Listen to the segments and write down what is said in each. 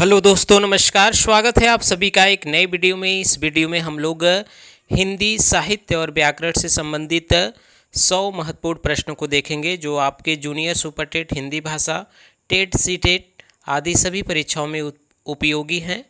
Hello दोस्तों, नमस्कार। स्वागत है आप सभी का एक नए वीडियो में। इस वीडियो में हम लोग हिंदी साहित्य और व्याकरण से संबंधित 100 महत्वपूर्ण प्रश्नों को देखेंगे जो आपके जूनियर सुपर टेट हिंदी भाषा, टेट, सी टेट आदि सभी परीक्षाओं में उपयोगी हैं।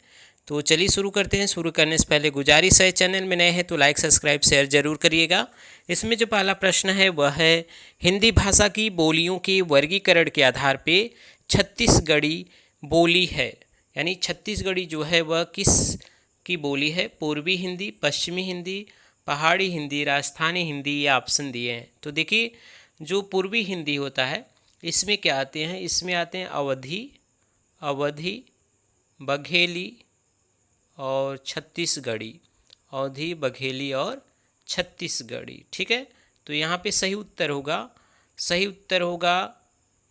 तो चलिए शुरू करते हैं। शुरू करने से पहले गुजारिश है, चैनल में नए हैं तो लाइक, सब्सक्राइब, शेयर जरूर करिएगा। इसमें जो पहला प्रश्न है वह है, हिंदी भाषा की बोलियों के वर्गीकरण के आधार पर छत्तीसगढ़ी बोली है, यानी छत्तीसगढ़ी जो है वह किस की बोली है? पूर्वी हिंदी, पश्चिमी हिंदी, पहाड़ी हिंदी, राजस्थानी हिंदी, या ऑप्शन दिए हैं। तो देखिए, जो पूर्वी हिंदी होता है इसमें क्या आते हैं? इसमें आते हैं अवधी, बघेली और छत्तीसगढ़ी। अवधी, बघेली और छत्तीसगढ़ी। ठीक है, तो यहाँ पे सही उत्तर होगा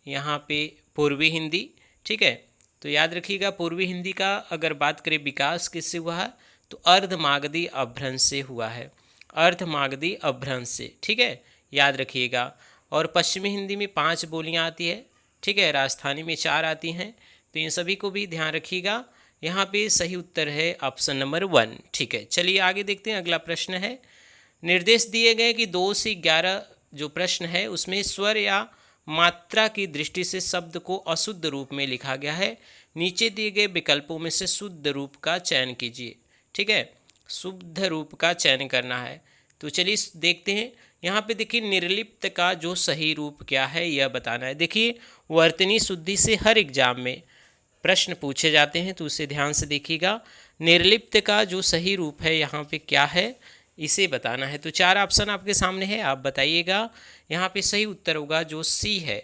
यहाँ पे पूर्वी हिंदी। ठीक है, तो याद रखिएगा, पूर्वी हिंदी का अगर बात करें विकास किससे हुआ है तो अर्धमागधी अपभ्रंश से हुआ है, अर्धमागधी अपभ्रंश से। ठीक है, याद रखिएगा। और पश्चिमी हिंदी में 5 बोलियां आती है। ठीक है, राजस्थानी में 4 आती हैं। तो इन सभी को भी ध्यान रखिएगा। यहाँ पे सही उत्तर है ऑप्शन नंबर 1। ठीक है, चलिए आगे देखते हैं। अगला प्रश्न है, निर्देश दिए गए कि 2 से 11 जो प्रश्न है उसमें स्वर या मात्रा की दृष्टि से शब्द को अशुद्ध रूप में लिखा गया है। नीचे दिए गए विकल्पों में से शुद्ध रूप का चयन कीजिए। ठीक है, शुद्ध रूप का चयन करना है। तो चलिए देखते हैं। यहाँ पे देखिए, निर्लिप्त का जो सही रूप क्या है यह बताना है। देखिए, वर्तनी शुद्धि से हर एग्जाम में प्रश्न पूछे जाते हैं, तो उसे ध्यान से देखिएगा। निर्लिप्त का जो सही रूप है यहाँ पे क्या है, इसे बताना है। तो 4 ऑप्शन आपके सामने है, आप बताइएगा। यहाँ पे सही उत्तर होगा जो सी है।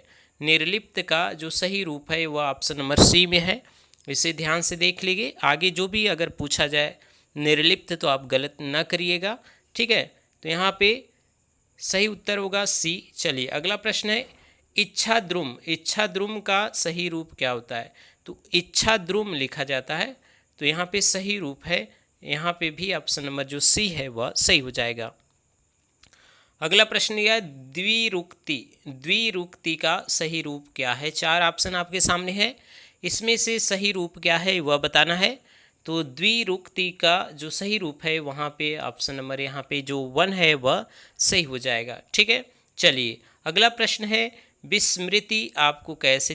निर्लिप्त का जो सही रूप है वह ऑप्शन नंबर सी में है। इसे ध्यान से देख लीजिए। आगे जो भी अगर पूछा जाए निर्लिप्त तो आप गलत न करिएगा। ठीक है, तो यहाँ पे सही उत्तर होगा सी। चलिए अगला प्रश्न है, इच्छाद्रुम का सही रूप क्या होता है? तो इच्छाद्रुम लिखा जाता है। तो यहाँ पे सही रूप है, यहाँ पे भी ऑप्शन नंबर जो सी है वह सही हो जाएगा। अगला प्रश्न यह है, द्विरुक्ति का सही रूप क्या है? 4 ऑप्शन आपके सामने है, इसमें से सही रूप क्या है वह बताना है। तो द्विरुक्ति का जो सही रूप है वहाँ पे ऑप्शन नंबर यहाँ पे जो 1 है वह सही हो जाएगा। ठीक है, चलिए अगला प्रश्न है, विस्मृति आपको कैसे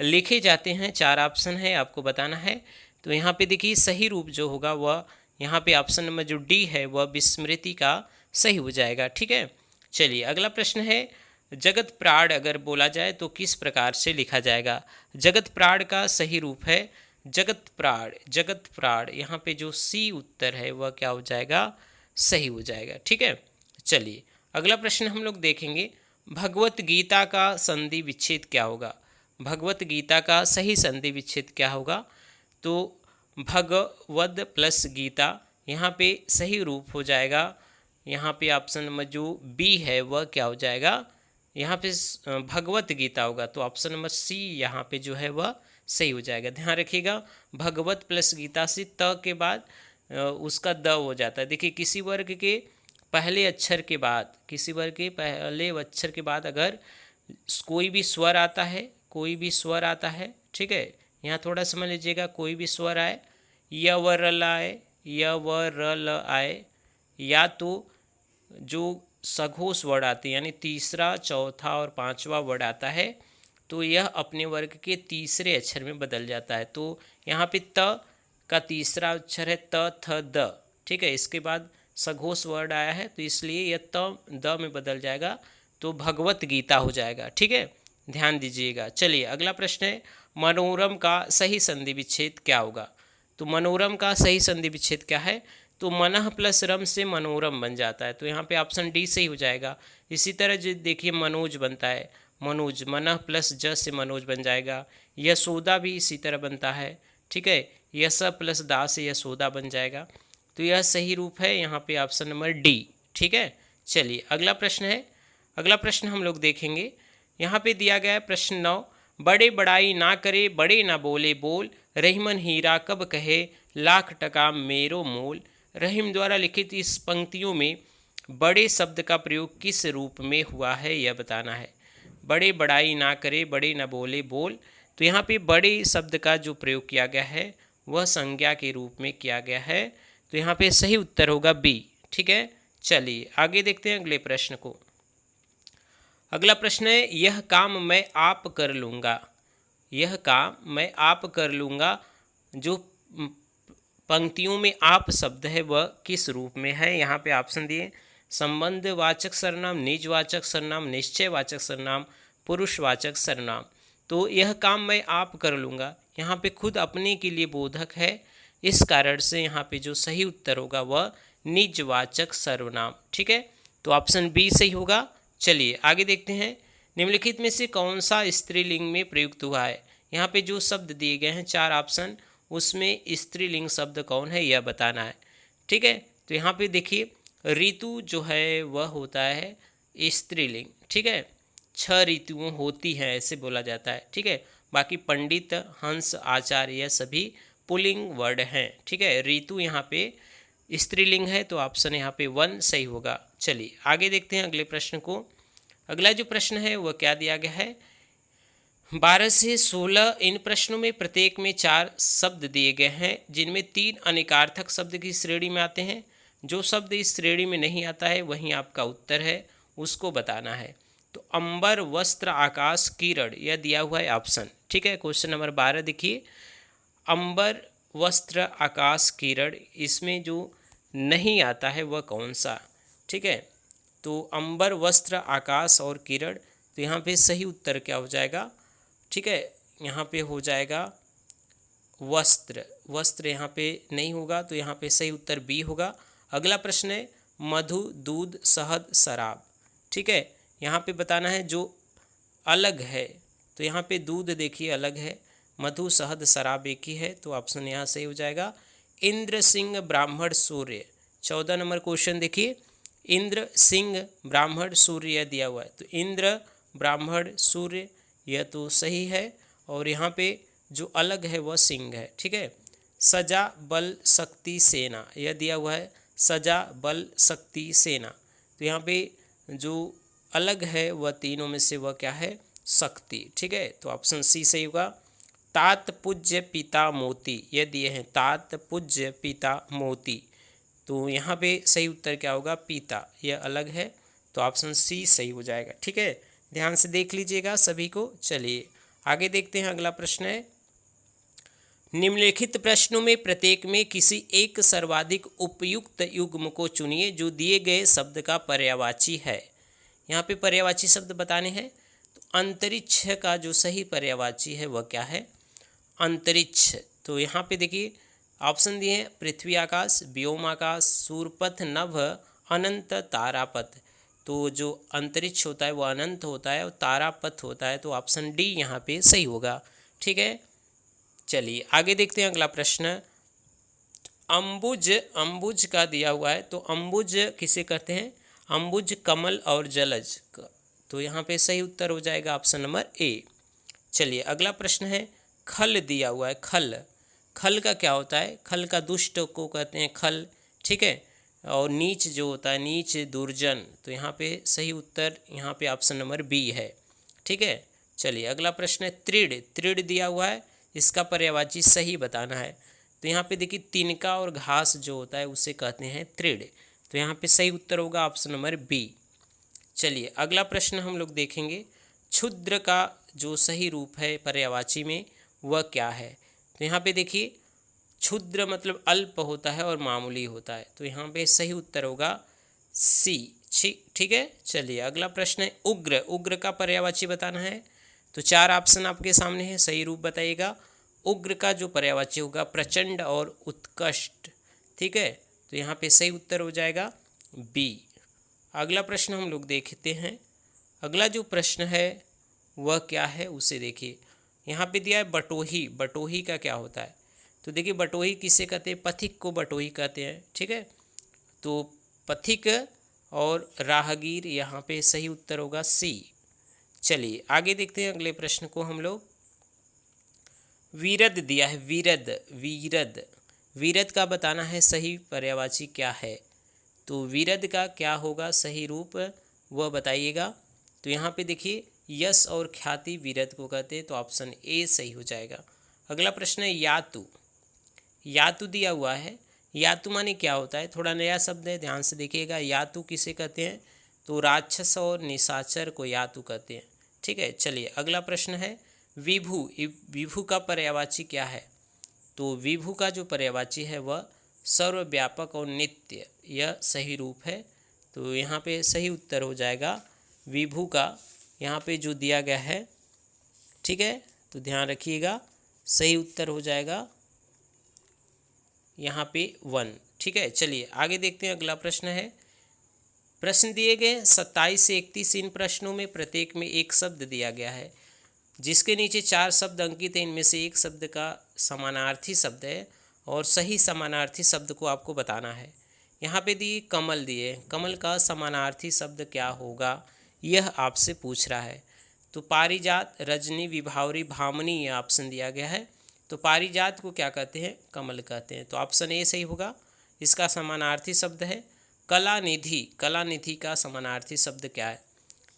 लिखे जाते हैं? 4 ऑप्शन है, आपको बताना है। तो यहाँ पे देखिए, सही रूप जो होगा वह यहाँ पे ऑप्शन नंबर जो डी है वह विस्मृति का सही हो जाएगा। ठीक है, चलिए अगला प्रश्न है, जगत प्राण अगर बोला जाए तो किस प्रकार से लिखा जाएगा? जगत प्राण का सही रूप है जगत प्राण। यहाँ पे जो सी उत्तर है वह क्या हो जाएगा? सही हो जाएगा। ठीक है, चलिए अगला प्रश्न हम लोग देखेंगे, भगवत गीता का संधि विच्छेद क्या होगा? भगवत गीता का सही संधि विच्छेद क्या होगा? तो भगवद प्लस गीता, यहाँ पे सही रूप हो जाएगा। यहाँ पे ऑप्शन नंबर जो बी है वह क्या हो जाएगा? यहाँ पे भगवत गीता होगा। तो ऑप्शन नंबर सी यहाँ पे जो है वह सही हो जाएगा। ध्यान रखिएगा, भगवत प्लस गीता से त के बाद उसका द हो जाता है। देखिए, किसी वर्ग के पहले अक्षर के बाद अगर कोई भी स्वर आता है, ठीक है, यहाँ थोड़ा समझ लीजिएगा, कोई भी स्वर आए, य व र ल आए, या तो जो सघोष वर्ड आते हैं यानी तीसरा, चौथा और 5वां वर्ड आता है, तो यह अपने वर्ग के तीसरे अक्षर में बदल जाता है। तो यहाँ पे त का तीसरा अक्षर है त, थ, द। ठीक है, इसके बाद सघोष वर्ड आया है तो इसलिए यह त द में बदल जाएगा, तो भगवत गीता हो जाएगा। ठीक है, ध्यान दीजिएगा। चलिए अगला प्रश्न है, मनोरम का सही संधि विच्छेद क्या होगा? तो मनोरम का सही संधि विच्छेद क्या है? तो मनः प्लस रम से मनोरम बन जाता है। तो यहाँ पे ऑप्शन डी सही हो जाएगा। इसी तरह जो देखिए, मनोज बनता है, मनोज, मनः प्लस ज से मनोज बन जाएगा। यशोदा भी इसी तरह बनता है। ठीक है, यश प्लस दा से यशोदा बन जाएगा। तो यह सही रूप है यहाँ पे ऑप्शन नंबर डी। ठीक है, चलिए अगला प्रश्न है। अगला प्रश्न हम लोग देखेंगे, यहाँ पे दिया गया है प्रश्न 9, बड़े बड़ाई ना करे, बड़े ना बोले बोल, रहीमन हीरा कब कहे, लाख टका मेरो मोल। रहीम द्वारा लिखित इस पंक्तियों में बड़े शब्द का प्रयोग किस रूप में हुआ है यह बताना है। बड़े बड़ाई ना करे, बड़े ना बोले बोल, तो यहाँ पे बड़े शब्द का जो प्रयोग किया गया है वह संज्ञा के रूप में किया गया है। तो यहाँ पे सही उत्तर होगा बी। ठीक है, चलिए आगे देखते हैं अगले प्रश्न को। अगला प्रश्न है, यह काम मैं आप कर लूँगा। यह काम मैं आप कर लूँगा, जो पंक्तियों में आप शब्द है वह किस रूप में है? यहाँ पे ऑप्शन दिए, संबंधवाचक सर्वनाम, निजवाचक सर्वनाम, निश्चयवाचक सर्वनाम, पुरुषवाचक सर्वनाम। तो यह काम मैं आप कर लूँगा यहाँ पे खुद अपने के लिए बोधक है, इस कारण से यहाँ पे जो सही उत्तर होगा वह निजवाचक सर्वनाम। ठीक है, तो ऑप्शन बी सही होगा। चलिए आगे देखते हैं, निम्नलिखित में से कौन सा स्त्रीलिंग में प्रयुक्त हुआ है? यहाँ पे जो शब्द दिए गए हैं 4 ऑप्शन, उसमें स्त्रीलिंग शब्द कौन है यह बताना है। ठीक है, तो यहाँ पे देखिए ऋतु जो है वह होता है स्त्रीलिंग। ठीक है, 6 ऋतुओं होती हैं ऐसे बोला जाता है। ठीक है, बाकी पंडित, हंस, आचार्य यह सभी पुल्लिंग वर्ड हैं। ठीक है, ऋतु यहाँ पे स्त्रीलिंग है, तो ऑप्शन यहाँ पे 1 सही होगा। चलिए आगे देखते हैं अगले प्रश्न को। अगला जो प्रश्न है वह क्या दिया गया है, 12 से 16 इन प्रश्नों में प्रत्येक में 4 शब्द दिए गए हैं, जिनमें 3 अनेकार्थक शब्द की श्रेणी में आते हैं। जो शब्द इस श्रेणी में नहीं आता है वहीं आपका उत्तर है, उसको बताना है। तो अंबर, वस्त्र, आकाश, किरण यह दिया हुआ है ऑप्शन। ठीक है, क्वेश्चन नंबर 12 देखिए, अंबर, वस्त्र, आकाश, किरण, इसमें जो नहीं आता है वह कौन सा? ठीक है, तो अंबर, वस्त्र, आकाश और किरण, तो यहाँ पे सही उत्तर क्या हो जाएगा? ठीक है, यहाँ पे हो जाएगा वस्त्र। वस्त्र यहाँ पे नहीं होगा, तो यहाँ पे सही उत्तर बी होगा। अगला प्रश्न है, मधु, दूध, शहद, शराब। ठीक है, यहाँ पे बताना है जो अलग है, तो यहाँ पे दूध देखिए अलग है, मधु, शहद, शराब एक ही है, तो ऑप्शन यहाँ सही हो जाएगा। इंद्र, सिंह, ब्राह्मण, सूर्य। 14 नंबर क्वेश्चन देखिए, इंद्र, सिंह, ब्राह्मण, सूर्य यह दिया हुआ है, तो इंद्र, ब्राह्मण, सूर्य यह तो सही है, और यहाँ पे जो अलग है वह सिंह है। ठीक है, सजा, बल, शक्ति, सेना यह दिया हुआ है, सजा, बल, शक्ति, सेना, तो यहाँ पे जो अलग है वह तीनों में से वह क्या है? शक्ति। ठीक है, तो ऑप्शन सी सही होगा। तात, पूज्य, पिता, मोती यह दिए हैं, तात, पूज्य, पिता, मोती, तो यहाँ पे सही उत्तर क्या होगा? पिता, यह अलग है, तो ऑप्शन सी सही हो जाएगा। ठीक है, ध्यान से देख लीजिएगा सभी को। चलिए आगे देखते हैं, अगला प्रश्न है, निम्नलिखित प्रश्नों में प्रत्येक में किसी एक सर्वाधिक उपयुक्त युग्म को चुनिए जो दिए गए शब्द का पर्यायवाची है। यहाँ पे पर्यायवाची शब्द बताने हैं, तो अंतरिक्ष का जो सही पर्यायवाची है वह क्या है? अंतरिक्ष। तो यहाँ पे देखिए ऑप्शन दिए हैं, पृथ्वी आकाश, व्योम आकाश, सूर्यपथ, नभ, अनंत, तारापथ। तो जो अंतरिक्ष होता है वह अनंत होता है और तारापथ होता है, तो ऑप्शन डी यहाँ पे सही होगा। ठीक है, चलिए आगे देखते हैं अगला प्रश्न। अम्बुज, अम्बुज का दिया हुआ है, तो अम्बुज किसे कहते हैं? अम्बुज, कमल और जलज, तो यहाँ पे सही उत्तर हो जाएगा ऑप्शन नंबर ए। चलिए अगला प्रश्न है, खल दिया हुआ है, खल। खल का क्या होता है? खल का दुष्ट को कहते हैं खल। ठीक है, और नीच जो होता है, नीच, दुर्जन, तो यहाँ पे सही उत्तर यहाँ पे ऑप्शन नंबर बी है। ठीक है, चलिए अगला प्रश्न है, त्रिड़। त्रिड़ दिया हुआ है, इसका पर्यायवाची सही बताना है। तो यहाँ पे देखिए तिनका और घास जो होता है उसे कहते हैं त्रिड़, तो यहाँ पे सही उत्तर होगा ऑप्शन नंबर बी। चलिए अगला प्रश्न हम लोग देखेंगे, क्षुद्र का जो सही रूप है पर्यायवाची में वह क्या है? तो यहाँ पे देखिए क्षुद्र मतलब अल्प होता है और मामूली होता है, तो यहाँ पे सही उत्तर होगा सी। ठीक है, चलिए अगला प्रश्न है, उग्र। उग्र का पर्यायवाची बताना है, तो 4 ऑप्शन आपके सामने है, सही रूप बताइएगा। उग्र का जो पर्यायवाची होगा प्रचंड और उत्कृष्ट। ठीक है, तो यहाँ पे सही उत्तर हो जाएगा बी। अगला प्रश्न हम लोग देखते हैं। अगला जो प्रश्न है वह क्या है उसे देखिए, यहाँ पे दिया है बटोही। बटोही का क्या होता है? तो देखिए बटोही किसे कहते हैं? पथिक को बटोही कहते हैं। ठीक है, तो पथिक और राहगीर, यहाँ पे सही उत्तर होगा सी। चलिए आगे देखते हैं अगले प्रश्न को हम लोग। वीरद दिया है, वीरद, वीरद, वीरद का बताना है सही पर्यायवाची क्या है? तो वीरद का क्या होगा सही रूप वह बताइएगा। तो यहाँ पे देखिए यश और ख्याति वीरत्व को कहते हैं, तो ऑप्शन ए सही हो जाएगा। अगला प्रश्न है यातु। यातु दिया हुआ है, यातु माने क्या होता है, थोड़ा नया शब्द है, ध्यान से देखिएगा। यातु किसे कहते हैं, तो राक्षस और निशाचर को यातु कहते हैं। ठीक है, चलिए अगला प्रश्न है विभु। विभु का पर्यायवाची क्या है, तो विभु का जो पर्यायवाची है वह सर्वव्यापक और नित्य, यह सही रूप है। तो यहाँ पे सही उत्तर हो जाएगा विभु का, यहाँ पे जो दिया गया है। ठीक है, तो ध्यान रखिएगा, सही उत्तर हो जाएगा यहाँ पे 1। ठीक है, चलिए आगे देखते हैं। अगला प्रश्न है, प्रश्न दिए गए 27 से 31, इन प्रश्नों में प्रत्येक में एक शब्द दिया गया है, जिसके नीचे 4 शब्द अंकित हैं। इनमें से एक शब्द का समानार्थी शब्द है और सही समानार्थी शब्द को आपको बताना है। यहाँ पे दिए कमल दिए, कमल का समानार्थी शब्द क्या होगा, यह आपसे पूछ रहा है। तो पारिजात, रजनी, विभावरी, भामनी, यह ऑप्शन दिया गया है। तो पारिजात को क्या कहते हैं, कमल कहते हैं, तो ऑप्शन ए सही होगा। इसका समानार्थी शब्द है कलानिधि। कलानिधि का समानार्थी शब्द क्या है,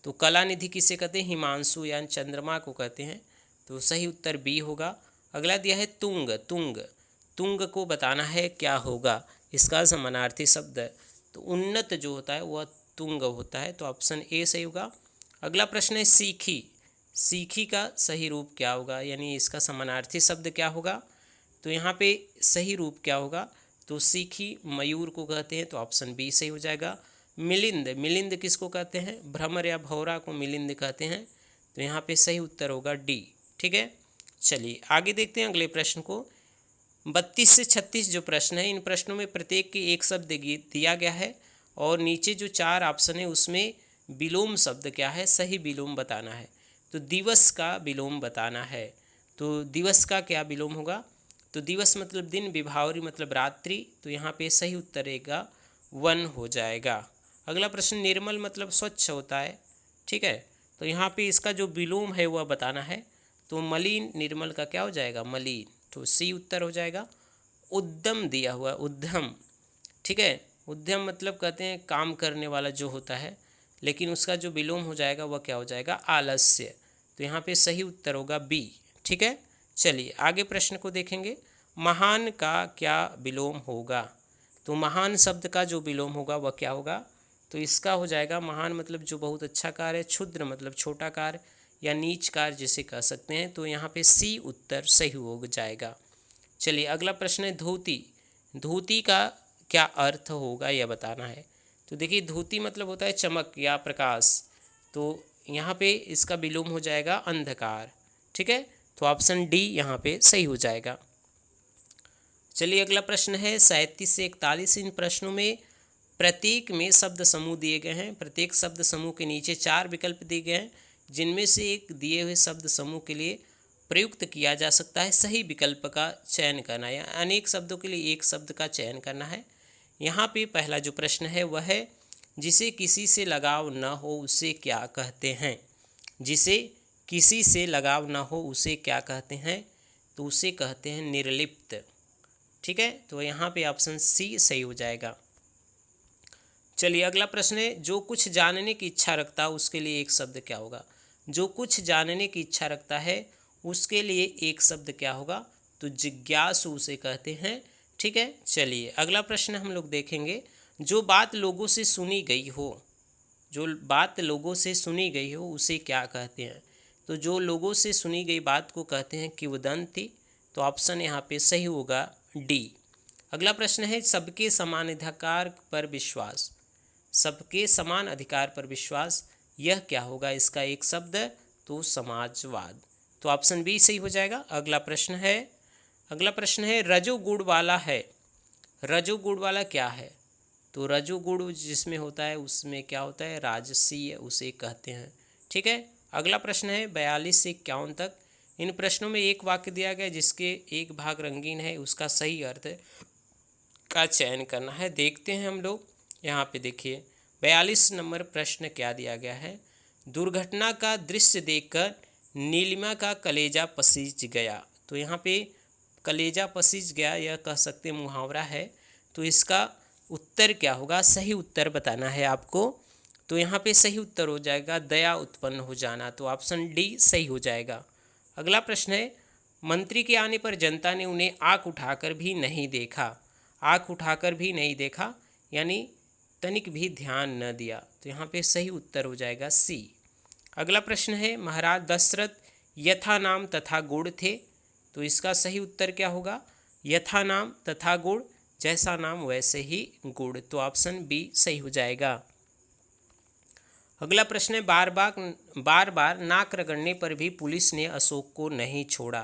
तो कलानिधि किसे कहते हैं, हिमांशु यानी चंद्रमा को कहते हैं, तो सही उत्तर बी होगा। अगला दिया है तुंग। तुंग, तुंग को बताना है क्या होगा, इसका समानार्थी शब्द, तो उन्नत जो होता है वह तुंग होता है, तो ऑप्शन ए सही होगा। अगला प्रश्न है सीखी। सीखी का सही रूप क्या होगा, यानी इसका समानार्थी शब्द क्या होगा, तो यहाँ पे सही रूप क्या होगा, तो सीखी मयूर को कहते हैं, तो ऑप्शन बी सही हो जाएगा। मिलिंद, मिलिंद किसको कहते हैं, भ्रमर या भौरा को मिलिंद कहते हैं, तो यहाँ पे सही उत्तर होगा डी। ठीक है, चलिए आगे देखते हैं अगले प्रश्न को। 32 से 36 जो प्रश्न है, इन प्रश्नों में प्रत्येक के एक शब्द दिया गया है और नीचे जो 4 ऑप्शन है उसमें विलोम शब्द क्या है, सही विलोम बताना है। तो दिवस का विलोम बताना है, तो दिवस का क्या विलोम होगा, तो दिवस मतलब दिन, विभावरी मतलब रात्रि, तो यहाँ पे सही उत्तर रहेगा 1 हो जाएगा। अगला प्रश्न निर्मल मतलब स्वच्छ होता है। ठीक है, तो यहाँ पे इसका जो विलोम है वह बताना है, तो मलिन निर्मल का क्या हो जाएगा, मलिन, तो सी उत्तर हो जाएगा। उद्यम दिया हुआ, उद्यम, ठीक है, उद्यम मतलब कहते हैं काम करने वाला जो होता है, लेकिन उसका जो विलोम हो जाएगा वह क्या हो जाएगा, आलस्य, तो यहाँ पे सही उत्तर होगा बी। ठीक है, चलिए आगे प्रश्न को देखेंगे। महान का क्या विलोम होगा, तो महान शब्द का जो विलोम होगा वह क्या होगा, तो इसका हो जाएगा महान मतलब जो बहुत अच्छा कार्य है, क्षुद्र मतलब छोटा कार्य या नीच कार्य जिसे कह सकते हैं, तो यहाँ पे सी उत्तर सही हो जाएगा। चलिए अगला प्रश्न है धोती। धोती का क्या अर्थ होगा यह बताना है। तो देखिए धोती मतलब होता है चमक या प्रकाश, तो यहाँ पे इसका विलोम हो जाएगा अंधकार। ठीक है, तो ऑप्शन डी यहाँ पे सही हो जाएगा। चलिए अगला प्रश्न है 37 से 41, इन प्रश्नों में प्रत्येक में शब्द समूह दिए गए हैं। प्रत्येक शब्द समूह के नीचे 4 विकल्प दिए गए हैं, जिनमें से एक दिए हुए शब्द समूह के लिए प्रयुक्त किया जा सकता है। सही विकल्प का चयन करना है, अनेक शब्दों के लिए एक शब्द का चयन करना है। यहाँ पे पहला जो प्रश्न है वह है जिसे किसी से लगाव न हो उसे क्या कहते हैं। जिसे किसी से लगाव न हो उसे क्या कहते हैं, तो उसे कहते हैं निर्लिप्त। ठीक है, तो यहाँ पे ऑप्शन सी सही हो जाएगा। चलिए अगला प्रश्न है जो कुछ जानने की इच्छा रखता है उसके लिए एक शब्द क्या होगा। जो कुछ जानने की इच्छा रखता है उसके लिए एक शब्द क्या होगा, तो जिज्ञासु उसे कहते हैं। ठीक है, चलिए अगला प्रश्न हम लोग देखेंगे। जो बात लोगों से सुनी गई हो, जो बात लोगों से सुनी गई हो उसे क्या कहते हैं, तो जो लोगों से सुनी गई बात को कहते हैं किंवदंती, तो ऑप्शन यहाँ पे सही होगा डी। अगला प्रश्न है सबके समान अधिकार पर विश्वास। सबके समान अधिकार पर विश्वास, यह क्या होगा, इसका एक शब्द तो समाजवाद, तो ऑप्शन बी सही हो जाएगा। अगला प्रश्न है रजोगुण वाला है। रजोगुण वाला क्या है, तो रजोगुण जिसमें होता है उसमें क्या होता है, राजसीय उसे कहते हैं। ठीक है, अगला प्रश्न है 42 से 51 तक, इन प्रश्नों में एक वाक्य दिया गया जिसके एक भाग रंगीन है, उसका सही अर्थ का चयन करना है। देखते हैं हम लोग, यहाँ पे देखिए 42 नंबर प्रश्न क्या दिया गया है। दुर्घटना का दृश्य देखकर नीलिमा का कलेजा पसीज गया, तो यहाँ पे कलेजा पसीज गया यह कह सकते मुहावरा है, तो इसका उत्तर क्या होगा, सही उत्तर बताना है आपको। तो यहाँ पे सही उत्तर हो जाएगा दया उत्पन्न हो जाना, तो ऑप्शन डी सही हो जाएगा। अगला प्रश्न है, मंत्री के आने पर जनता ने उन्हें आँख उठाकर भी नहीं देखा। आँख उठाकर भी नहीं देखा यानी तनिक भी ध्यान न दिया, तो यहाँ पे सही उत्तर हो जाएगा सी। अगला प्रश्न है, महाराज दशरथ यथा नाम तथा गुण थे, तो इसका सही उत्तर क्या होगा? यथा नाम तथा गुण, जैसा नाम वैसे ही गुण, तो ऑप्शन बी सही हो जाएगा। अगला प्रश्न है, बार बार नाक रगड़ने पर भी पुलिस ने अशोक को नहीं छोड़ा।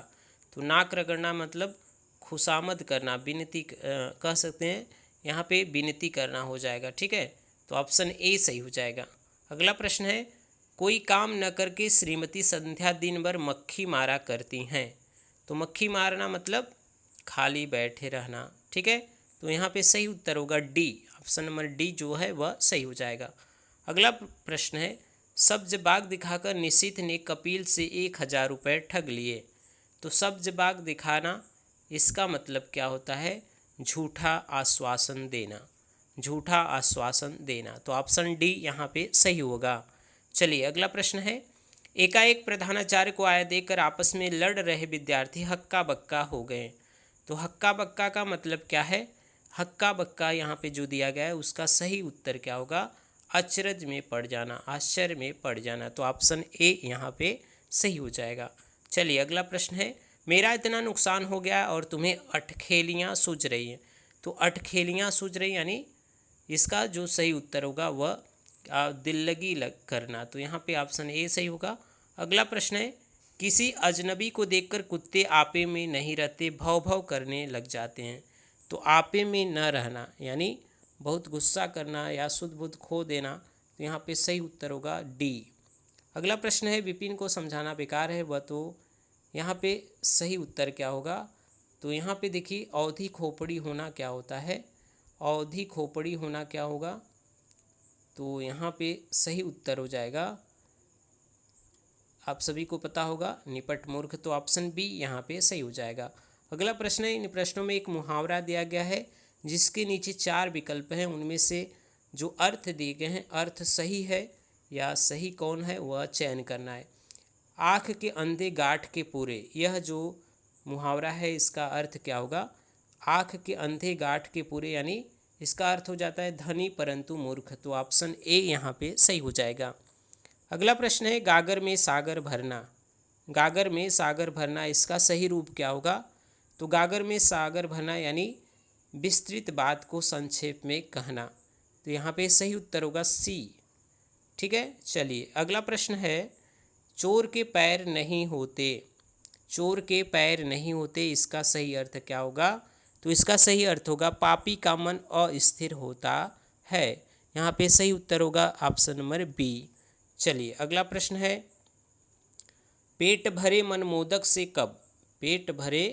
तो नाक रगड़ना मतलब खुशामद करना, विनती कह सकते हैं, यहाँ पे विनती करना हो जाएगा, ठीक है, तो ऑप्शन ए सही हो जाएगा। अगला प्रश्न है, कोई काम न करके श्रीमती संध्या दिन भर मक्खी मारा करती हैं। तो मक्खी मारना मतलब खाली बैठे रहना, ठीक है, तो यहाँ पे सही उत्तर होगा डी, ऑप्शन नंबर डी जो है वह सही हो जाएगा। अगला प्रश्न है, सब्ज बाग दिखाकर निशित ने कपिल से 1000 रुपये ठग लिए। तो सब्ज बाग दिखाना, इसका मतलब क्या होता है? झूठा आश्वासन देना, झूठा आश्वासन देना, तो ऑप्शन डी यहाँ पे सही होगा। चलिए अगला प्रश्न है, एकाएक प्रधानाचार्य को आया देकर आपस में लड़ रहे विद्यार्थी हक्का बक्का हो गए। तो हक्का बक्का का मतलब क्या है? हक्का बक्का यहाँ पे जो दिया गया है उसका सही उत्तर क्या होगा? अचरज में पड़ जाना, आश्चर्य में पड़ जाना, तो ऑप्शन ए यहाँ पे सही हो जाएगा। चलिए अगला प्रश्न है, मेरा इतना नुकसान हो गया और तुम्हें अटखेलियाँ सूझ रही हैं। तो अटखेलियाँ सूझ रही यानी इसका जो सही उत्तर होगा वह दिल लगी करना, तो यहाँ पे ऑप्शन ए सही होगा। अगला प्रश्न है, किसी अजनबी को देखकर कुत्ते आपे में नहीं रहते, भौं भौं करने लग जाते हैं। तो आपे में न रहना यानी बहुत गुस्सा करना या शुद्ध बुद्ध खो देना, तो यहाँ पे सही उत्तर होगा डी। अगला प्रश्न है, विपिन को समझाना बेकार है वह, तो यहाँ पे सही उत्तर क्या होगा? तो यहाँ पे देखिए अवधि खोपड़ी होना क्या होता है? अवधि खोपड़ी होना क्या होगा? तो यहाँ पे सही उत्तर हो जाएगा, आप सभी को पता होगा, निपट मूर्ख, तो ऑप्शन बी यहाँ पे सही हो जाएगा। अगला प्रश्न है, इन प्रश्नों में एक मुहावरा दिया गया है जिसके नीचे 4 विकल्प हैं, उनमें से जो अर्थ दिए गए हैं अर्थ सही है या सही कौन है वह चयन करना है। आँख के अंधे गांठ के पूरे, यह जो मुहावरा है इसका अर्थ क्या होगा? आँख के अंधे गांठ के पूरे यानी इसका अर्थ हो जाता है धनी परंतु मूर्ख, तो ऑप्शन ए यहाँ पे सही हो जाएगा। अगला प्रश्न है, गागर में सागर भरना। गागर में सागर भरना, इसका सही रूप क्या होगा? तो गागर में सागर भरना यानी विस्तृत बात को संक्षेप में कहना, तो यहाँ पे सही उत्तर होगा सी, ठीक है। चलिए अगला प्रश्न है, चोर के पैर नहीं होते। चोर के पैर नहीं होते, इसका सही अर्थ क्या होगा? तो इसका सही अर्थ होगा पापी का मन अस्थिर होता है, यहाँ पे सही उत्तर होगा ऑप्शन नंबर बी। चलिए अगला प्रश्न है, पेट भरे मन मोदक से कब। पेट भरे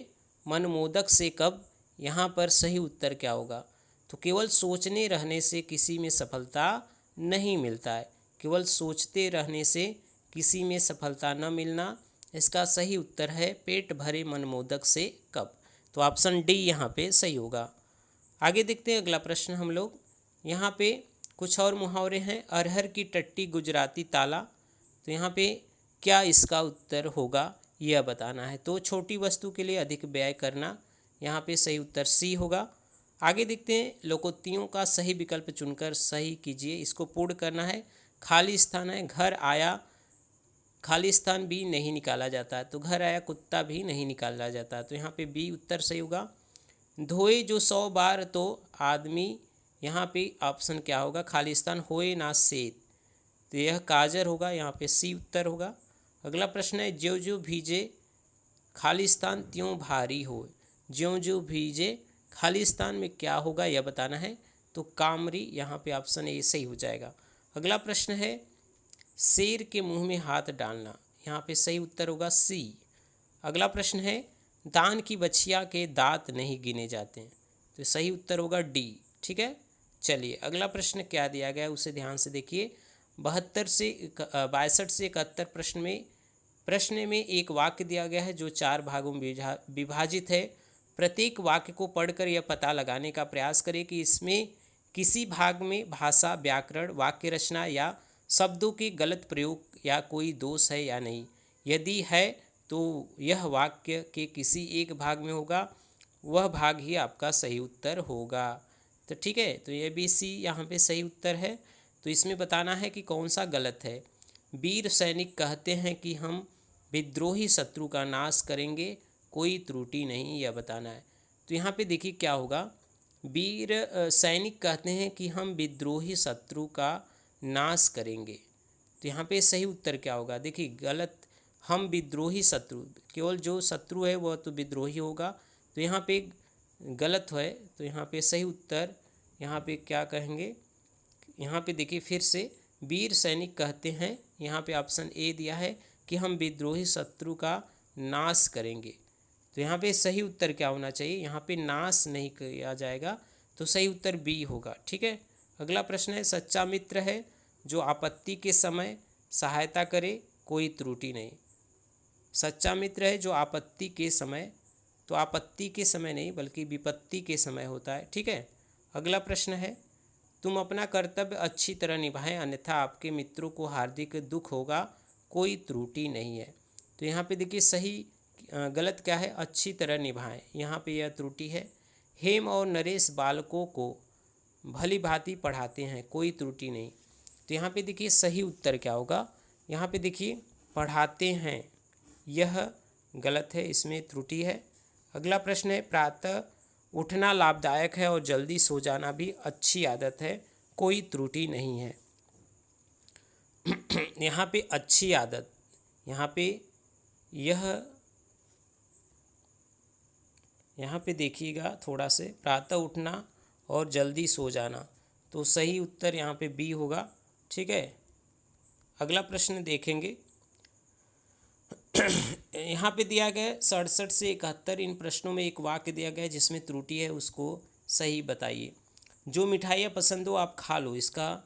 मन मोदक से कब, यहाँ पर सही उत्तर क्या होगा? तो केवल सोचने रहने से किसी में सफलता नहीं मिलता है, केवल सोचते रहने से किसी में सफलता न मिलना, इसका सही उत्तर है पेट भरे मन मोदक से कब, तो ऑप्शन डी यहाँ पे सही होगा। आगे देखते हैं अगला प्रश्न हम लोग, यहाँ पे कुछ और मुहावरे हैं। अरहर की टट्टी गुजराती ताला, तो यहाँ पे क्या इसका उत्तर होगा यह बताना है। तो छोटी वस्तु के लिए अधिक व्यय करना, यहाँ पे सही उत्तर सी होगा। आगे देखते हैं, लोकोक्तियों का सही विकल्प चुनकर सही कीजिए, इसको पूर्ण करना है। खाली स्थान है, घर आया, खाली स्थान भी नहीं निकाला जाता है, तो घर आया कुत्ता भी नहीं निकाला जाता, तो यहाँ पे बी उत्तर सही होगा। धोए जो 100 बार तो आदमी, यहाँ पे ऑप्शन क्या होगा? खाली स्थान होए ना सेत, तो यह काजर होगा, यहाँ पे सी उत्तर होगा। अगला प्रश्न है, ज्यों ज्यों भीजे खाली स्थान त्यों भारी हो। ज्यों ज्यों भीजे खाली स्थान में क्या होगा यह बताना है, तो कामरी, यहाँ पे ऑप्शन ए सही हो जाएगा। अगला प्रश्न है, शेर के मुंह में हाथ डालना, यहाँ पे सही उत्तर होगा सी। अगला प्रश्न है, दान की बछिया के दांत नहीं गिने जाते हैं, तो सही उत्तर होगा डी, ठीक है। चलिए अगला प्रश्न क्या दिया गया है उसे ध्यान से देखिए। 62 से 71 प्रश्न में एक वाक्य दिया गया है जो 4 भागों में विभाजित है। प्रत्येक वाक्य को पढ़कर यह पता लगाने का प्रयास करें कि इसमें किसी भाग में भाषा, व्याकरण, वाक्य रचना या शब्दों के गलत प्रयोग या कोई दोष है या नहीं। यदि है तो यह वाक्य के किसी एक भाग में होगा, वह भाग ही आपका सही उत्तर होगा। तो ठीक है, तो ये बी सी यहाँ पे सही उत्तर है। तो इसमें बताना है कि कौन सा गलत है। वीर सैनिक कहते हैं कि हम विद्रोही शत्रु का नाश करेंगे, कोई त्रुटि नहीं, यह बताना है। तो यहाँ पे देखिए क्या होगा, वीर सैनिक कहते हैं कि हम विद्रोही शत्रु का नाश करेंगे। तो यहाँ पे सही उत्तर क्या होगा, देखिए गलत, हम विद्रोही शत्रु, केवल जो शत्रु है वह तो विद्रोही होगा, तो यहाँ पे गलत है। तो यहाँ पे सही उत्तर यहाँ पे क्या कहेंगे, यहाँ पे देखिए फिर से, वीर सैनिक कहते हैं, यहाँ पे ऑप्शन ए दिया है कि हम विद्रोही शत्रु का नाश करेंगे। तो यहाँ पे सही उत्तर क्या होना चाहिए, यहाँ पे नाश नहीं किया जाएगा, तो सही उत्तर बी होगा। ठीक है, अगला प्रश्न है, सच्चा मित्र है जो आपत्ति के समय सहायता करे, कोई त्रुटि नहीं। सच्चा मित्र है जो आपत्ति के समय, तो आपत्ति के समय नहीं बल्कि विपत्ति के समय होता है। ठीक है, अगला प्रश्न है, तुम अपना कर्तव्य अच्छी तरह निभाएं अन्यथा आपके मित्रों को हार्दिक दुख होगा, कोई त्रुटि नहीं है। तो यहाँ पे देखिए सही गलत क्या है, अच्छी तरह निभाएं, यहाँ पे यह त्रुटि है। हेम और नरेश बालकों को भली भांति पढ़ाते हैं, कोई त्रुटि नहीं। तो यहाँ पे देखिए सही उत्तर क्या होगा, यहाँ पे देखिए पढ़ाते हैं, यह गलत है, इसमें त्रुटि है। अगला प्रश्न है, प्रातः उठना लाभदायक है और जल्दी सो जाना भी अच्छी आदत है, कोई त्रुटि नहीं है। यहाँ पे अच्छी आदत, यहाँ पे यहाँ पे देखिएगा थोड़ा से, प्रातः उठना और जल्दी सो जाना, तो सही उत्तर यहाँ पे बी होगा। ठीक है, अगला प्रश्न देखेंगे। यहाँ पे दिया गया 67 से 71, इन प्रश्नों में एक वाक्य दिया गया है जिसमें त्रुटि है, उसको सही बताइए। जो मिठाइयाँ पसंद हो आप खा लो, इसका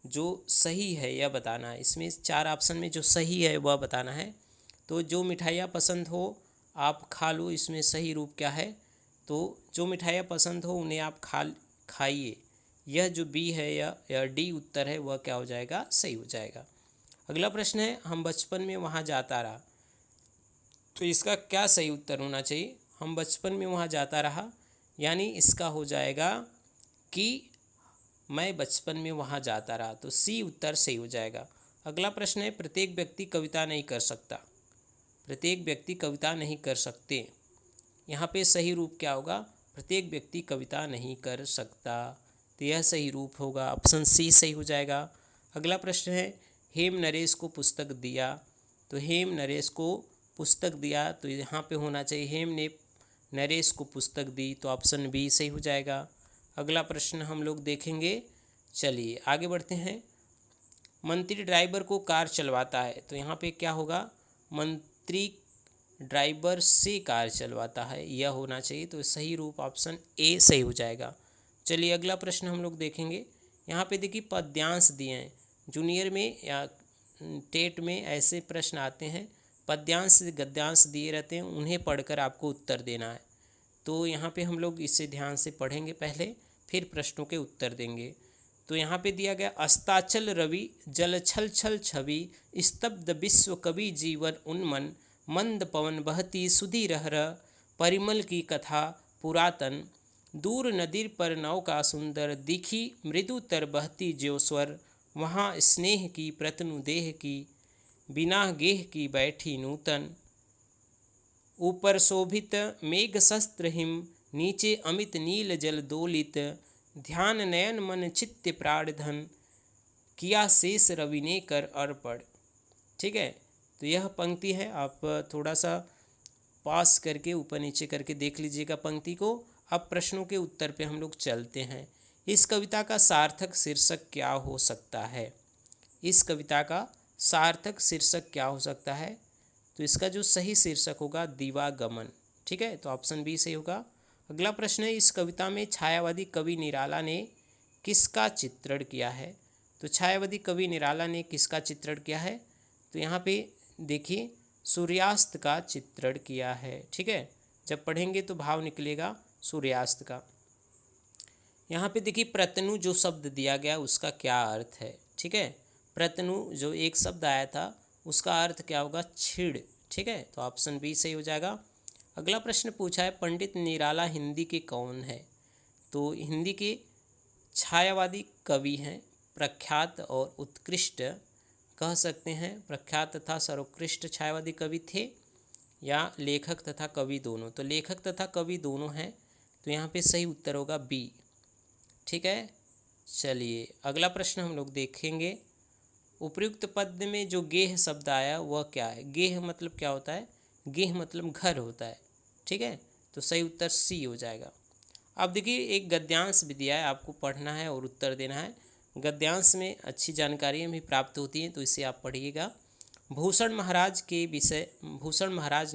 जो सही है यह बताना है। इसमें 4 ऑप्शन में जो सही है वह बताना है। तो जो मिठाइयाँ पसंद हो आप खा लो, इसमें सही रूप क्या है, तो जो मिठाइयाँ पसंद हो उन्हें आप खाइए, यह जो बी है या डी उत्तर है वह क्या हो जाएगा, सही हो जाएगा। अगला प्रश्न है, हम बचपन में वहाँ जाता रहा, तो इसका क्या सही उत्तर होना चाहिए, हम बचपन में वहाँ जाता रहा, यानी इसका हो जाएगा कि मैं बचपन में वहाँ जाता रहा, तो सी उत्तर सही हो जाएगा। अगला प्रश्न है, प्रत्येक व्यक्ति कविता नहीं कर सकता, प्रत्येक व्यक्ति कविता नहीं कर सकते, यहाँ पे सही रूप क्या होगा, प्रत्येक व्यक्ति कविता नहीं कर सकता, तो यह सही रूप होगा, ऑप्शन सी सही हो जाएगा। अगला प्रश्न है, हेम नरेश को पुस्तक दिया, तो हेम नरेश को पुस्तक दिया, तो यहाँ पे होना चाहिए हेम ने नरेश को पुस्तक दी, तो ऑप्शन बी सही हो जाएगा। अगला प्रश्न हम लोग देखेंगे, चलिए आगे बढ़ते हैं। मंत्री ड्राइवर को कार चलवाता है, तो यहाँ पे क्या होगा, मंत्री ड्राइवर से कार चलवाता है, यह होना चाहिए, तो सही रूप ऑप्शन ए सही हो जाएगा। चलिए अगला प्रश्न हम लोग देखेंगे। यहाँ पे देखिए पद्यांश दिए हैं, जूनियर में या टेट में ऐसे प्रश्न आते हैं, पद्यांश गद्यांश दिए रहते हैं, उन्हें पढ़कर आपको उत्तर देना है। तो यहाँ पे हम लोग इसे ध्यान से पढ़ेंगे पहले, फिर प्रश्नों के उत्तर देंगे। तो यहाँ पे दिया गया, अस्ताचल रवि जल छल छल छवि, स्तब्ध विश्व कवि जीवन उन्मन, मंद पवन बहती सुधी रहर, परिमल की कथा पुरातन, दूर नदी पर नौका सुंदर, दिखी मृदु तर बहती ज्यो स्वर, वहाँ स्नेह की प्रतनु देह की, बिना गेह की बैठी नूतन, ऊपर शोभित मेघ शस्त्र हिम, नीचे अमित नील जल दोलित, ध्यान नयन मन चित्त प्राणधन, किया शेष रवि ने कर अर्पण। ठीक है, तो यह पंक्ति है, आप थोड़ा सा पास करके ऊपर नीचे करके देख लीजिएगा पंक्ति को। अब प्रश्नों के उत्तर पे हम लोग चलते हैं। इस कविता का सार्थक शीर्षक क्या हो सकता है, इस कविता का सार्थक शीर्षक क्या हो सकता है, तो इसका जो सही शीर्षक होगा दिवागमन। ठीक है, तो ऑप्शन बी सही होगा। अगला प्रश्न है, इस कविता में छायावादी कवि निराला ने किसका चित्रण किया है, तो छायावादी कवि निराला ने किसका चित्रण किया है, तो यहाँ पे देखिए सूर्यास्त का चित्रण किया है। ठीक है, जब पढ़ेंगे तो भाव निकलेगा सूर्यास्त का। यहाँ पे देखिए प्रतनु जो शब्द दिया गया उसका क्या अर्थ है, ठीक है। प्रतनु जो एक शब्द आया था उसका अर्थ क्या होगा, छीड़, ठीक है। तो ऑप्शन बी सही हो जाएगा। अगला प्रश्न पूछा है पंडित निराला हिंदी के कौन है। तो हिंदी के छायावादी कवि हैं, प्रख्यात और उत्कृष्ट कह सकते हैं, प्रख्यात तथा सर्वोत्कृष्ट छायावादी कवि थे, या लेखक तथा कवि दोनों। तो लेखक तथा कवि दोनों हैं, तो यहाँ पे सही उत्तर होगा बी, ठीक है। चलिए अगला प्रश्न हम लोग देखेंगे। उपयुक्त पद में जो गेह शब्द आया वह क्या है। गेह मतलब क्या होता है, गेह मतलब घर होता है, ठीक है। तो सही उत्तर सी हो जाएगा। अब देखिए एक गद्यांश भी दिया है, आपको पढ़ना है और उत्तर देना है। गद्यांश में अच्छी जानकारियाँ भी प्राप्त होती हैं, तो इसे आप पढ़िएगा। भूषण महाराज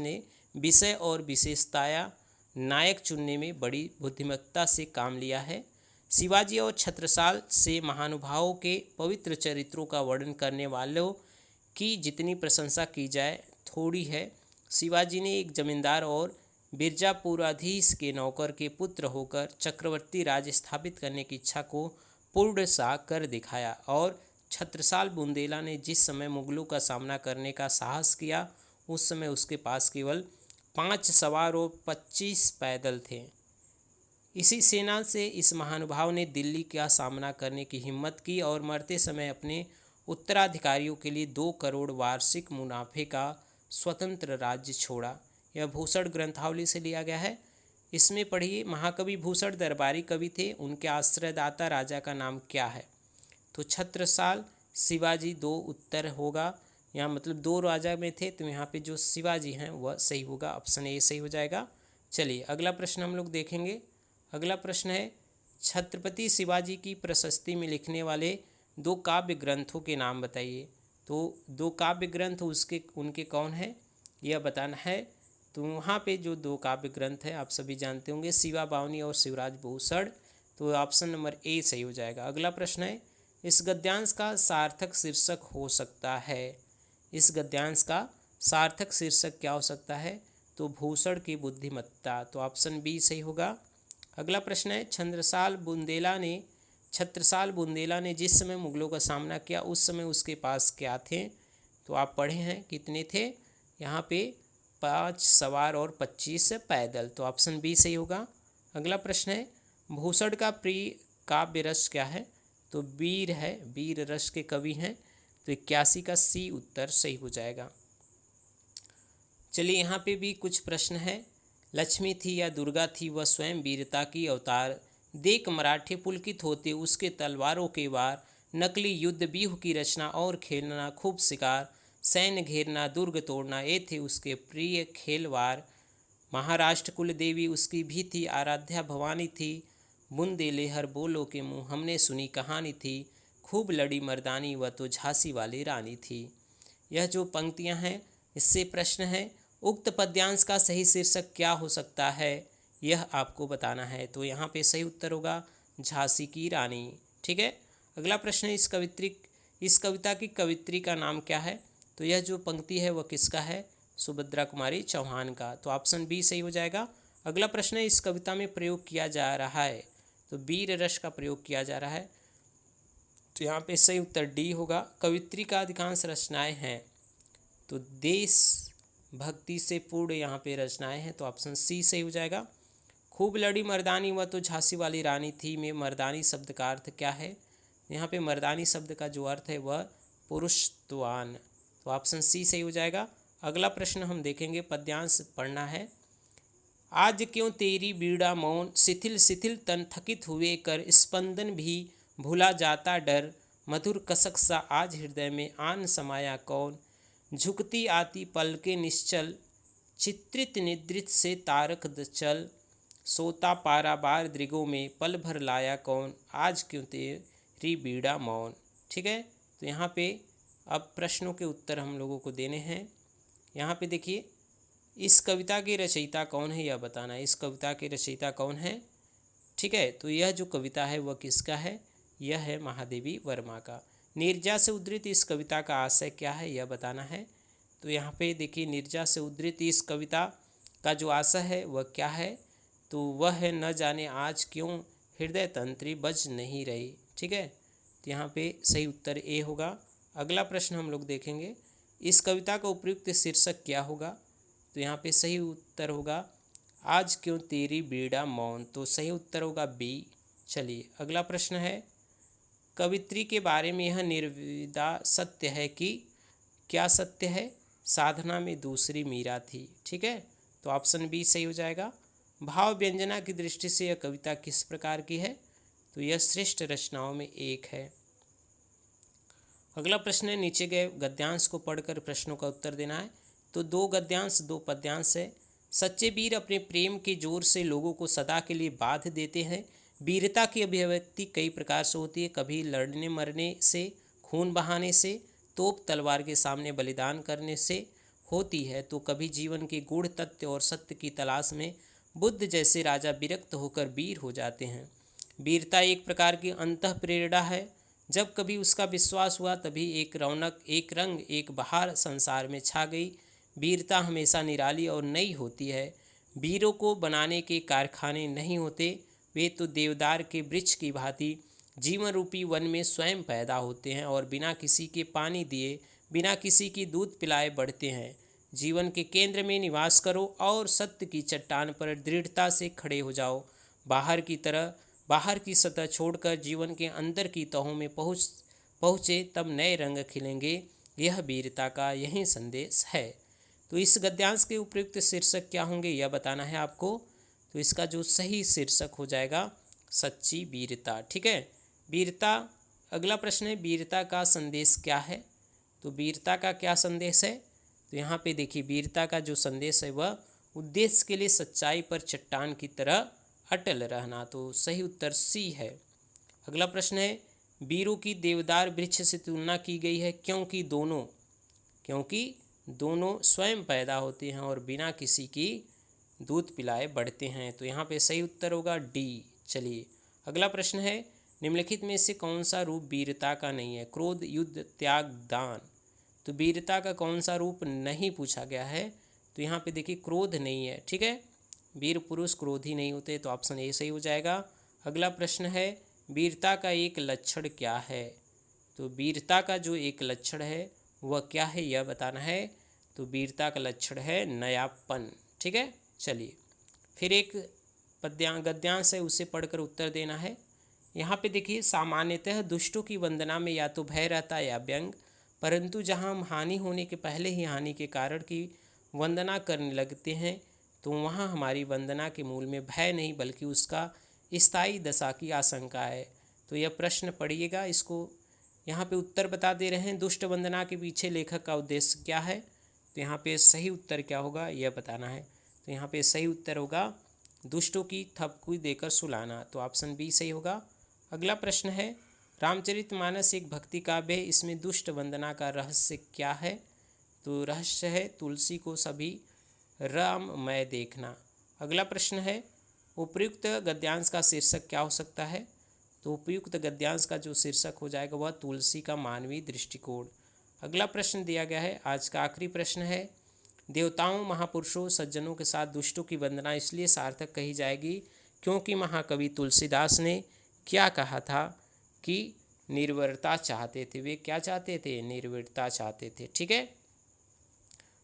ने विषय और विशेषताया नायक चुनने में बड़ी बुद्धिमत्ता से काम लिया है। शिवाजी और छत्रसाल से महानुभावों के पवित्र चरित्रों का वर्णन करने वालों की जितनी प्रशंसा की जाए थोड़ी है। शिवाजी ने एक जमींदार और बिरजापुराधीश के नौकर के पुत्र होकर चक्रवर्ती राज स्थापित करने की इच्छा को पूर्ण सा कर दिखाया, और छत्रसाल बुंदेला ने जिस समय मुगलों का सामना करने का साहस किया उस समय उसके पास केवल 5 सवार और 25 पैदल थे। इसी सेना से इस महानुभाव ने दिल्ली का सामना करने की हिम्मत की और मरते समय अपने उत्तराधिकारियों के लिए 2 करोड़ वार्षिक मुनाफे का स्वतंत्र राज्य छोड़ा। यह भूषण ग्रंथावली से लिया गया है। इसमें पढ़िए महाकवि भूषण दरबारी कवि थे, उनके आश्रयदाता राजा का नाम क्या है। तो छत्रसाल, शिवाजी 2 उत्तर होगा, यहाँ मतलब 2 राजा में थे, तो यहाँ पे जो शिवाजी हैं वह सही होगा, ऑप्शन ए सही हो जाएगा। चलिए अगला प्रश्न हम लोग देखेंगे। अगला प्रश्न है छत्रपति शिवाजी की प्रशस्ति में लिखने वाले 2 काव्य ग्रंथों के नाम बताइए। तो 2 काव्य ग्रंथ उनके कौन है यह बताना है। तो वहाँ पे जो 2 काव्य ग्रंथ हैं आप सभी जानते होंगे, शिवा बावनी और शिवराज भूषण। तो ऑप्शन नंबर ए सही हो जाएगा। अगला प्रश्न है इस गद्यांश का सार्थक शीर्षक हो सकता है। इस गद्यांश का सार्थक शीर्षक क्या हो सकता है। तो भूषण की बुद्धिमत्ता। तो ऑप्शन बी सही होगा। अगला प्रश्न है छत्रसाल बुंदेला ने जिस समय मुगलों का सामना किया उस समय उसके पास क्या थे। तो आप पढ़े हैं कितने थे, यहाँ पे 5 सवार और 25 पैदल। तो ऑप्शन बी सही होगा। अगला प्रश्न है भूषण का प्रिय काव्य रस क्या है। तो वीर है, वीर रस के कवि हैं। तो 81 का सी उत्तर सही हो जाएगा। चलिए यहाँ पे भी कुछ प्रश्न है। लक्ष्मी थी या दुर्गा थी वह स्वयं वीरता की अवतार, देख मराठे पुलकित होते उसके तलवारों के वार, नकली युद्ध व्यूह की रचना और खेलना खूब शिकार, सैन्य घेरना दुर्ग तोड़ना ये थे उसके प्रिय खेलवार, महाराष्ट्र कुल देवी उसकी भी थी आराध्या भवानी थी, बुंदेले हर बोलो के मुँह हमने सुनी कहानी थी, खूब लड़ी मर्दानी वह तो झांसी वाली रानी थी। यह जो पंक्तियां हैं इससे प्रश्न है उक्त पद्यांश का सही शीर्षक क्या हो सकता है, यह आपको बताना है। तो यहाँ पे सही उत्तर होगा झांसी की रानी, ठीक है। अगला प्रश्न है इस कविता की कवित्री का नाम क्या है। तो यह जो पंक्ति है वह किसका है, सुभद्रा कुमारी चौहान का। तो ऑप्शन बी सही हो जाएगा। अगला प्रश्न है इस कविता में प्रयोग किया जा रहा है। तो वीर रस का प्रयोग किया जा रहा है। तो यहाँ पे सही उत्तर डी होगा। कवित्री का अधिकांश रचनाएं हैं तो देश भक्ति से पूर्ण यहाँ पे रचनाएं हैं। तो ऑप्शन सी सही हो जाएगा। खूब लड़ी मर्दानी वह तो झांसी वाली रानी थी में मर्दानी शब्द का अर्थ क्या है। यहाँ पे मर्दानी शब्द का जो अर्थ है वह पुरुषत्वान। तो ऑप्शन सी सही हो जाएगा। अगला प्रश्न हम देखेंगे, पद्यांश पढ़ना है। आज क्यों तेरी बीड़ा मौन, शिथिल शिथिल तन थकित हुए कर, स्पंदन भी भूला जाता डर, मधुर कसक सा आज हृदय में आन समाया कौन, झुकती आती पल के निश्चल, चित्रित निद्रित से तारक चल, सोता पाराबार दृगों में पल भर लाया कौन, आज क्यों तेरी बीड़ा मौन। ठीक है, तो यहाँ पे अब प्रश्नों के उत्तर हम लोगों को देने हैं। यहाँ पे देखिए इस कविता के रचयिता कौन है यह बताना है। इस कविता के रचयिता कौन है, ठीक है। तो यह जो कविता है वह किसका है, यह है महादेवी वर्मा का। नीरजा से उद्धृत इस कविता का आशय क्या है यह बताना है। तो यहाँ पे देखिए नीरजा से उद्धृत इस कविता का जो आशय है वह क्या है। तो वह है न जाने आज क्यों हृदय तंत्री बज नहीं रही। ठीक है, तो यहाँ पे सही उत्तर ए होगा। अगला प्रश्न हम लोग देखेंगे, इस कविता का उपयुक्त शीर्षक क्या होगा? तो यहाँ पे सही उत्तर होगा आज क्यों तेरी बीड़ा मौन। तो सही उत्तर होगा बी। चलिए अगला प्रश्न है, कवित्री के बारे में यह निर्विदा सत्य है कि क्या सत्य है? साधना में दूसरी मीरा थी। ठीक है, तो ऑप्शन बी सही हो जाएगा। भाव व्यंजना की दृष्टि से यह कविता किस प्रकार की है? तो यह श्रेष्ठ रचनाओं में एक है। अगला प्रश्न है, नीचे गए गद्यांश को पढ़कर प्रश्नों का उत्तर देना है। तो 2 गद्यांश 2 पद्यांश है। सच्चे वीर अपने प्रेम के जोर से लोगों को सदा के लिए बांध देते हैं। वीरता की अभिव्यक्ति कई प्रकार से होती है, कभी लड़ने मरने से, खून बहाने से, तोप तलवार के सामने बलिदान करने से होती है, तो कभी जीवन के गूढ़ तथ्य और सत्य की तलाश में बुद्ध जैसे राजा विरक्त होकर वीर हो जाते हैं। वीरता एक प्रकार की अंतः प्रेरणा है। जब कभी उसका विश्वास हुआ तभी एक रौनक, एक रंग, एक बहार संसार में छा गई। वीरता हमेशा निराली और नई होती है। वीरों को बनाने के कारखाने नहीं होते, वे तो देवदार के वृक्ष की भांति जीवन रूपी वन में स्वयं पैदा होते हैं और बिना किसी के पानी दिए, बिना किसी की दूध पिलाए बढ़ते हैं। जीवन के केंद्र में निवास करो और सत्य की चट्टान पर दृढ़ता से खड़े हो जाओ। बाहर की सतह छोड़कर जीवन के अंदर की तहों में पहुँचे तब नए रंग खिलेंगे। यह वीरता का यही संदेश है। तो इस गद्यांश के उपयुक्त शीर्षक क्या होंगे यह बताना है आपको। तो इसका जो सही शीर्षक हो जाएगा सच्ची वीरता। ठीक है, वीरता। अगला प्रश्न है, वीरता का संदेश क्या है? तो वीरता का क्या संदेश है? तो यहाँ पे देखिए, वीरता का जो संदेश है वह उद्देश्य के लिए सच्चाई पर चट्टान की तरह अटल रहना। तो सही उत्तर सी है। अगला प्रश्न है, वीरों की देवदार वृक्ष से तुलना की गई है क्योंकि दोनों स्वयं पैदा होते हैं और बिना किसी की दूध पिलाए बढ़ते हैं। तो यहाँ पे सही उत्तर होगा डी। चलिए अगला प्रश्न है, निम्नलिखित में से कौन सा रूप वीरता का नहीं है? क्रोध, युद्ध, त्याग, दान। तो वीरता का कौन सा रूप नहीं पूछा गया है? तो यहाँ पे देखिए क्रोध नहीं है। ठीक है, वीर पुरुष क्रोधी नहीं होते, तो ऑप्शन ए सही हो जाएगा। अगला प्रश्न है, वीरता का एक लक्षण क्या है? तो वीरता का जो एक लक्षण है वह क्या है यह बताना है। तो वीरता का लक्षण है नयापन। ठीक है, चलिए फिर एक गद्यांश है उसे पढ़कर उत्तर देना है। यहाँ पे देखिए, सामान्यतः दुष्टों की वंदना में या तो भय रहता है या व्यंग, परंतु जहाँ हम हानि होने के पहले ही हानि के कारण की वंदना करने लगते हैं तो वहाँ हमारी वंदना के मूल में भय नहीं बल्कि उसका स्थायी दशा की आशंका है। तो यह प्रश्न पढ़िएगा, इसको यहाँ पे उत्तर बता दे रहे हैं। दुष्ट वंदना के पीछे लेखक का उद्देश्य क्या है? तो यहाँ पे सही उत्तर क्या होगा यह बताना है। तो यहाँ पे सही उत्तर होगा दुष्टों की थपकी देकर सुलाना। तो ऑप्शन बी सही होगा। अगला प्रश्न है, रामचरितमानस एक भक्ति काव्य है, इसमें दुष्ट वंदना का रहस्य क्या है? तो रहस्य है तुलसी को सभी राममय देखना। अगला प्रश्न है, उपयुक्त गद्यांश का शीर्षक क्या हो सकता है? तो उपयुक्त गद्यांश का जो शीर्षक हो जाएगा वह तुलसी का मानवीय दृष्टिकोण। अगला प्रश्न दिया गया है, आज का आखिरी प्रश्न है, देवताओं, महापुरुषों, सज्जनों के साथ दुष्टों की वंदना इसलिए सार्थक कही जाएगी क्योंकि महाकवि तुलसीदास ने क्या कहा था कि निर्वरता चाहते थे। वे क्या चाहते थे? निर्वरता चाहते थे। ठीक है,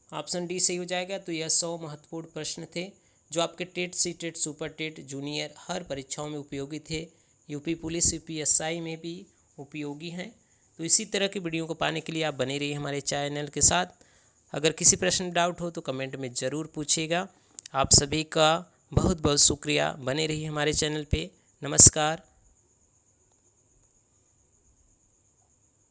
ऑप्शन डी सही हो जाएगा। तो यह 100 महत्वपूर्ण प्रश्न थे जो आपके TET, C TET, super TET, junior हर परीक्षाओं में उपयोगी थे। यूपी पुलिस, यूपीएसआई में भी उपयोगी हैं। तो इसी तरह की वीडियो को पाने के लिए आप बने रहिए हमारे चैनल के साथ। अगर किसी प्रश्न में डाउट हो तो कमेंट में ज़रूर पूछिएगा। आप सभी का बहुत बहुत शुक्रिया। बने रहिए हमारे चैनल पे। नमस्कार।